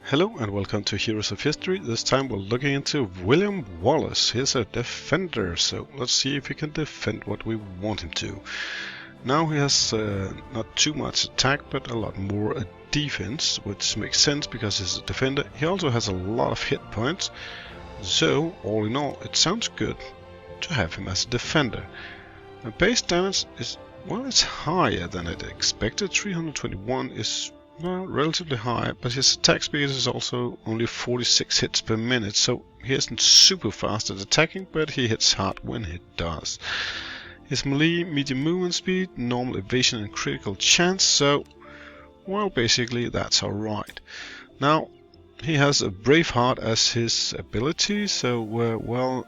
Hello and welcome to Heroes of History. This time we're looking into William Wallace. He's a defender, so let's see if he can defend what we want him to. Now he has not too much attack, but a lot more defense, which makes sense because he's a defender. He also has a lot of hit points, so all in all it sounds good to have him as a defender. The base damage is, well, it's higher than I'd expected. 321 is, well, relatively high, but his attack speed is also only 46 hits per minute, so he isn't super fast at attacking, but he hits hard when he does. His melee, medium movement speed, normal evasion and critical chance, so, well, basically that's alright. Now, he has a brave heart as his ability, so, well,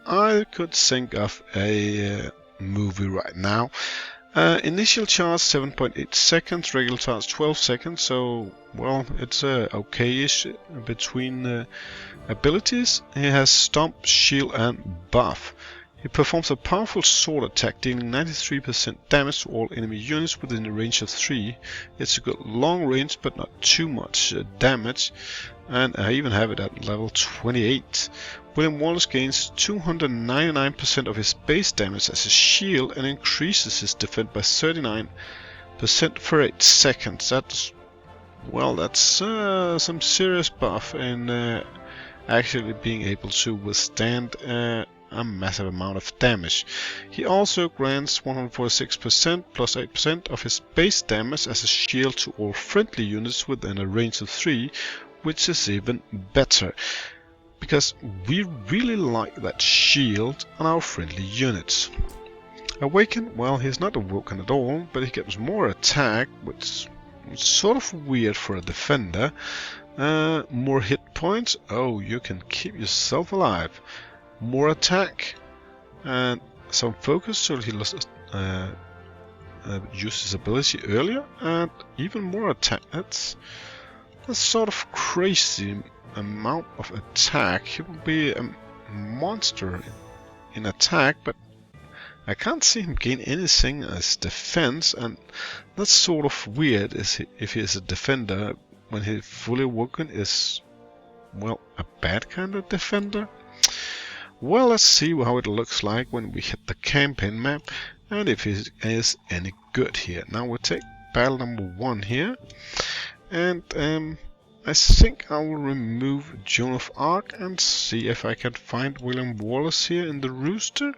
I could think of a movie right now. Initial charge 7.8 seconds, regular charge 12 seconds, so, well, it's okay-ish between abilities. He has Stomp, Shield and Buff. He performs a powerful sword attack, dealing 93% damage to all enemy units within a range of 3. It's a good long range, but not too much damage, and I even have it at level 28. William Wallace gains 299% of his base damage as a shield and increases his defense by 39% for 8 seconds. That's, well, that's some serious buff in actually being able to withstand a massive amount of damage. He also grants 146% plus 8% of his base damage as a shield to all friendly units within a range of 3, which is even better, because we really like that shield on our friendly units. Awaken, well, he's not awoken at all, but he gets more attack, which is sort of weird for a defender. More hit points, oh, you can keep yourself alive. More attack, and some focus, so he lost used his ability earlier, and even more attack. That's sort of crazy amount of attack. He will be a monster in attack, but I can't see him gain anything as defense, and that's sort of weird if he is a defender when he fully awoken is, well, a bad kind of defender. Well, let's see how it looks like when we hit the campaign map and if he is any good here. Now we'll take battle number 1 here, and I think I will remove Joan of Arc and see if I can find William Wallace here in the rooster.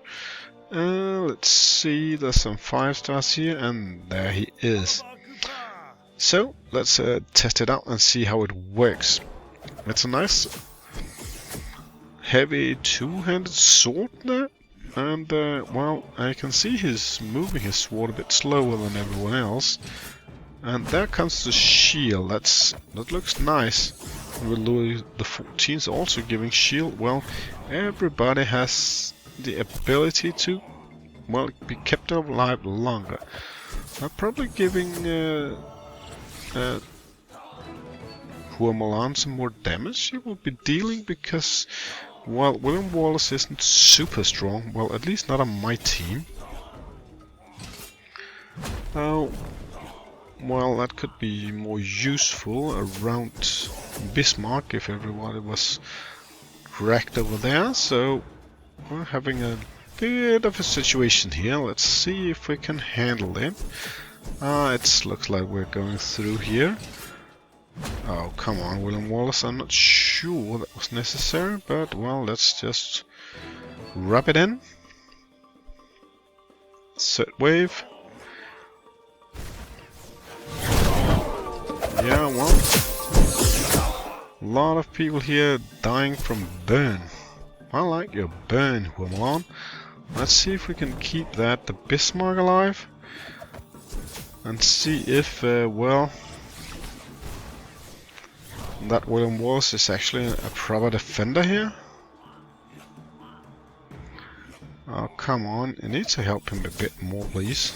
Let's see, there's some 5 stars here, and there he is. So let's test it out and see how it works. It's a nice heavy two-handed sword there, and well, I can see he's moving his sword a bit slower than everyone else. And there comes the shield. That looks nice. With Louis the 14th also giving shield. Well, everybody has the ability to, well, be kept alive longer. I'm probably giving Huamalan some more damage he will be dealing, because, well, William Wallace isn't super strong. Well, at least not on my team. Oh. Well, that could be more useful around Bismarck if everybody was wrecked over there. So we're having a bit of a situation here. Let's see if we can handle it. It looks like we're going through here. Oh, come on, William Wallace. I'm not sure that was necessary, but, well, let's just wrap it in. Third wave. Yeah, well, a lot of people here dying from burn. I like your burn, Huamalan. Let's see if we can keep the Bismarck alive, and see if, well, that William Wallace is actually a proper defender here. Oh, come on, you need to help him a bit more, please.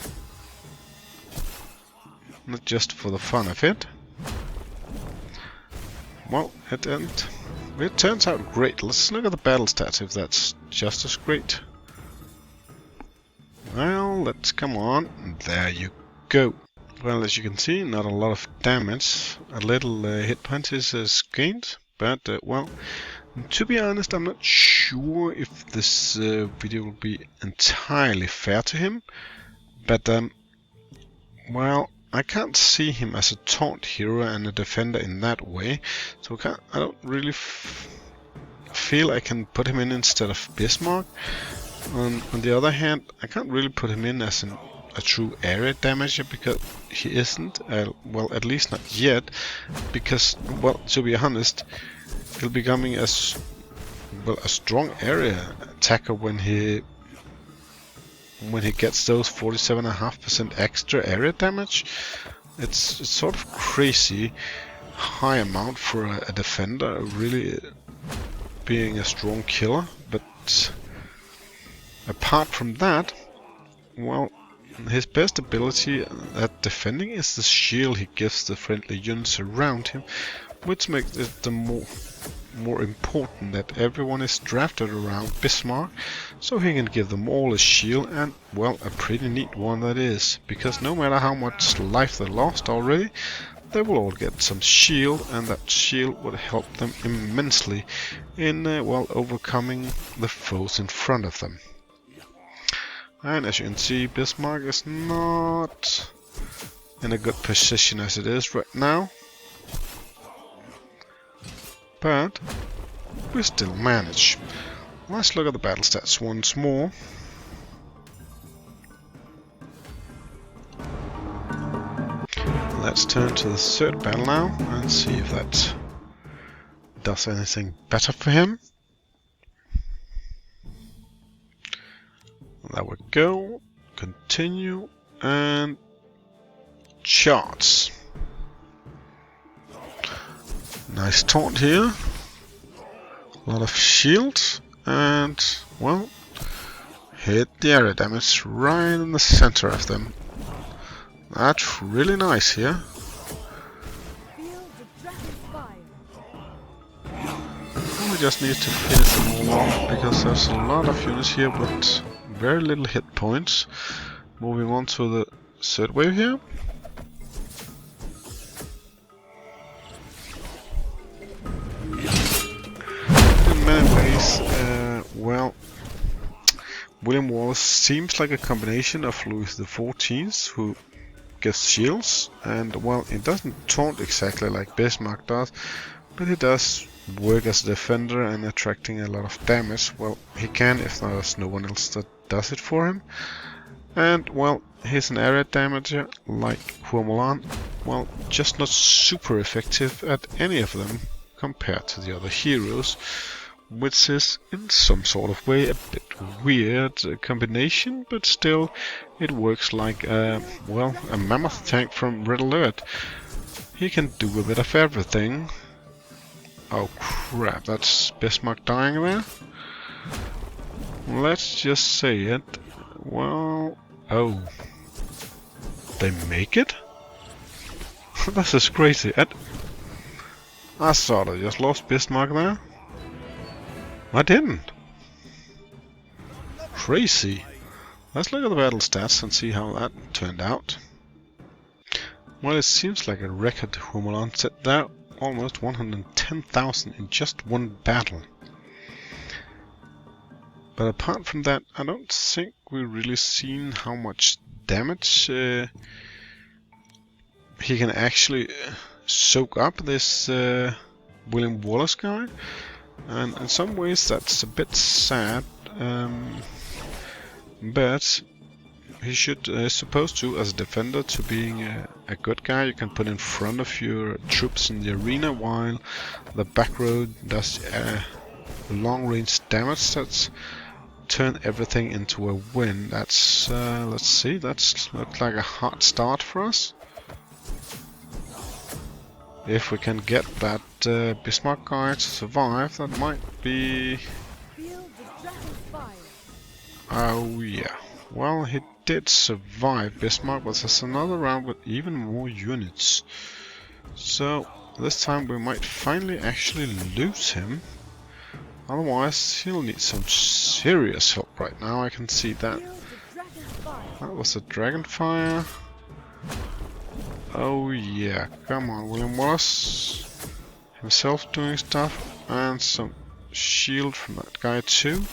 Not just for the fun of it. Well, it turns out great. Let's look at the battle stats, if that's just as great. Well, let's come on. There you go. Well, as you can see, not a lot of damage. A little hit points is gained, but well, to be honest, I'm not sure if this video will be entirely fair to him. But well, I can't see him as a taunt hero and a defender in that way, so I don't really feel I can put him in instead of Bismarck. On the other hand, I can't really put him in as a true area damager because he isn't, well, at least not yet, because, well, to be honest, he'll be becoming as, well, a strong area attacker when he gets those 47.5% extra area damage. It's sort of crazy high amount for a defender, really being a strong killer, but apart from that, well, his best ability at defending is the shield he gives the friendly units around him, which makes it the more important that everyone is drafted around Bismarck, so he can give them all a shield, and, well, a pretty neat one that is, because no matter how much life they lost already, they will all get some shield, and that shield would help them immensely in, well, overcoming the foes in front of them. And as you can see, Bismarck is not in a good position as it is right now, but we still manage. Let's look at the battle stats once more. Let's turn to the third battle now and see if that does anything better for him. There we go. Continue and charts. Nice taunt here. A lot of shields and, well, hit the area damage right in the center of them. That's really nice here. We just need to finish them all off because there's a lot of units here with very little hit points. Moving on to the third wave here. In many ways, well, William Wallace seems like a combination of Louis XIV, who gets shields, and, well, it doesn't taunt exactly like Bismarck does, but he does work as a defender and attracting a lot of damage. Well, he can if there's no one else that does it for him. And, well, he's an area damager like Huamulan, well, just not super effective at any of them compared to the other heroes, which is in some sort of way a bit weird combination, but still it works like well, a mammoth tank from Red Alert. He can do a bit of everything. Oh crap, that's Bismarck dying there. Let's just say it. Well, oh, they make it? This is crazy. I thought I just lost Bismarck there. I didn't. Crazy. Let's look at the battle stats and see how that turned out. Well, it seems like a record Huamulan set there. Almost 110,000 in just one battle. But apart from that, I don't think we've really seen how much damage he can actually soak up, this William Wallace guy. And in some ways that's a bit sad, but he is supposed to, as a defender, to being a good guy. You can put in front of your troops in the arena while the back row does long range damage. That's turn everything into a win. That's let's see, that's looks like a hard start for us. If we can get that Bismarck guy to survive, that might be... Oh yeah. Well, he did survive Bismarck, but there's another round with even more units. So this time we might finally actually lose him. Otherwise he'll need some serious help right now, I can see that. That was a Dragonfire. Oh yeah, come on, William Wallace. Himself doing stuff, and some shield from that guy too.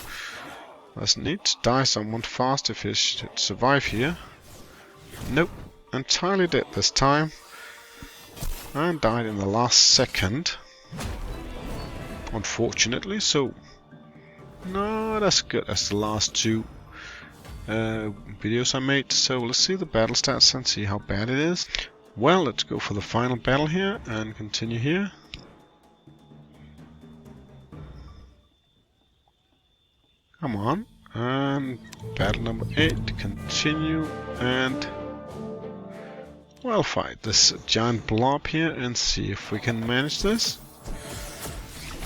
Doesn't need to die someone fast if he should survive here. Nope, entirely dead this time. And died in the last second. Unfortunately, so not as good as the last two videos I made. So let's see the battle stats and see how bad it is. Well, let's go for the final battle here and continue here. Come on. And battle number 8, continue, and we'll fight this giant blob here and see if we can manage this.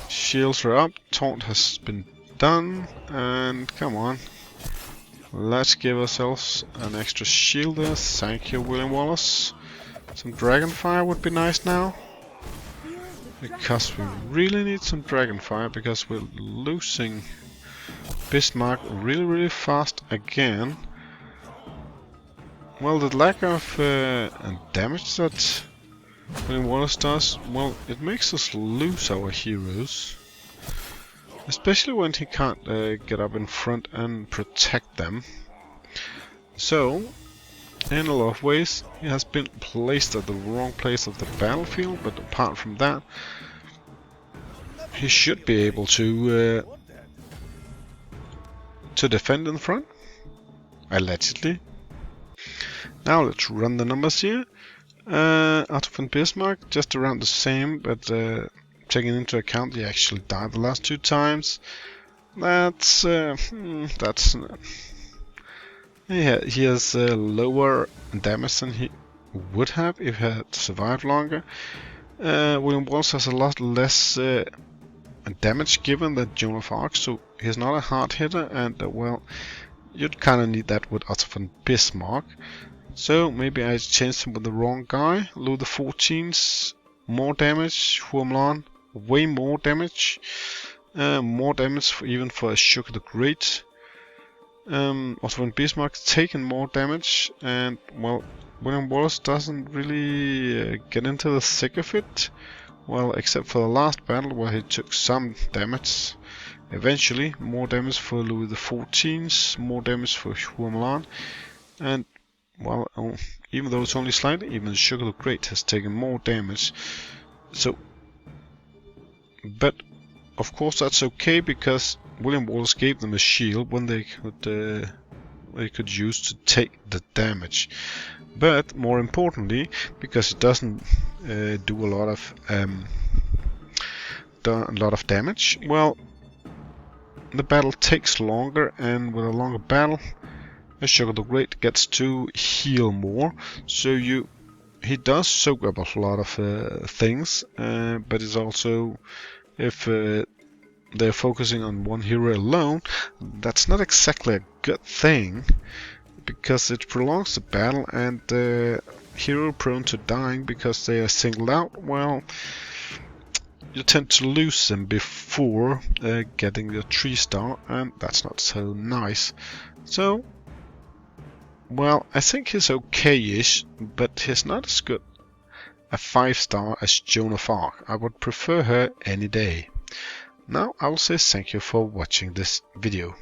Shields are up, taunt has been done, and come on. Let's give ourselves an extra shield there. Thank you, William Wallace. Some Dragonfire would be nice now. Because we really need some Dragonfire, because we're losing Bismarck really fast again. Well, the lack of damage that William Wallace does, well, it makes us lose our heroes. Especially when he can't get up in front and protect them. So, in a lot of ways, he has been placed at the wrong place of the battlefield, but apart from that, he should be able to defend in front, allegedly. Now let's run the numbers here. Otto and Bismarck, just around the same, but taking into account he actually died the last 2 times, that's he has lower damage than he would have if he had survived longer. William Wallace has a lot less damage given than Joan of Arc, so he's not a hard hitter, and well, you'd kind of need that with Otto von Bismarck. So maybe I changed him with the wrong guy. Louis XIV's more damage, Huamlan way more damage, even for Sugar the Great. Otto von Bismarck taking more damage, and well, William Wallace doesn't really get into the thick of it. Well, except for the last battle where he took some damage. Eventually, more damage for Louis XIV, more damage for Huamlan, and well, even though it's only slightly, even Sugar the Great has taken more damage. So, but of course that's okay, because William Wallace gave them a shield when they could use to take the damage. But more importantly, because it doesn't do a lot of damage, well, the battle takes longer, and with a longer battle, Sugar the Great gets to heal more. So he does soak up a lot of things, but it's also, if they're focusing on one hero alone, that's not exactly a good thing, because it prolongs the battle, and hero prone to dying because they are singled out, well, you tend to lose them before getting the 3-star, and that's not so nice. So, well, I think he's okay-ish, but he's not as good a 5-star as Joan of Arc. I would prefer her any day. Now I will say thank you for watching this video.